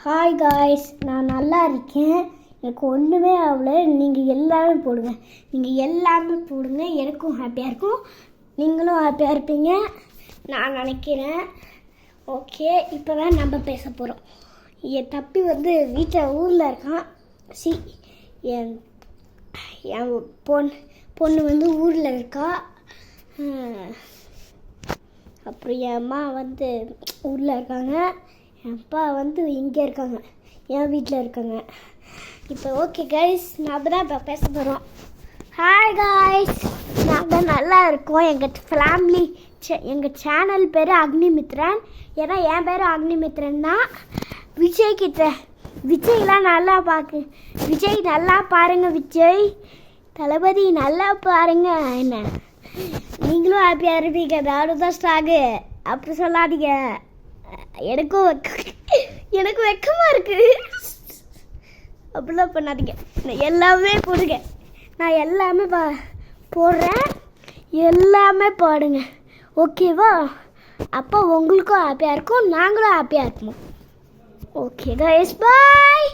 Hi guys, நான் நல்லா இருக்கேன். எனக்கு ஒன்றுமே ஆகலை. நீங்கள் எல்லாமே போடுங்க, எனக்கும் ஹாப்பியாக இருக்கும், நீங்களும் ஹாப்பியாக இருப்பீங்க நான் நினைக்கிறேன். ஓகே, இப்போ தான் நம்ம பேச போகிறோம். என் தப்பி வீட்டில் ஊரில் இருக்கான். என் என் பொண்ணு ஊரில் இருக்கா. அப்புறம் என் அம்மா ஊரில் இருக்காங்க. என் அப்பா இங்கே இருக்காங்க, என் வீட்டில் இருக்காங்க. இப்போ ஓகே கைஸ், நான் தான் இப்போ பேச போகிறோம். ஹாய் காய்ஸ், நாங்கள் நல்லா இருக்கோம். எங்கள் ஃபேமிலி எங்கள் சேனல் பேர் அக்னிமித்ரன். ஏன்னா என் பேர் அக்னிமித்ரன் தான். விஜய்லாம் நல்லா விஜய் நல்லா பாருங்கள். விஜய் தளபதி நல்லா பாருங்க. என்ன நீங்களும் ஹாப்பியாக இருப்பீங்க, நானும் தான் ஸ்ட்ராகு. அப்படி சொல்லாதீங்க, எனக்கு வெக்கமாக இருக்குது. அப்படிலாம் பண்ணாதீங்க. எல்லாமே போடுங்க, நான் எல்லாமே போடுறேன். எல்லாமே பாடுங்க, ஓகேவா? அப்போ உங்களுக்கும் ஹாப்பியாக இருக்கும், நாங்களும் ஹாப்பியாக இருப்போம். ஓகே கைஸ், பாய்.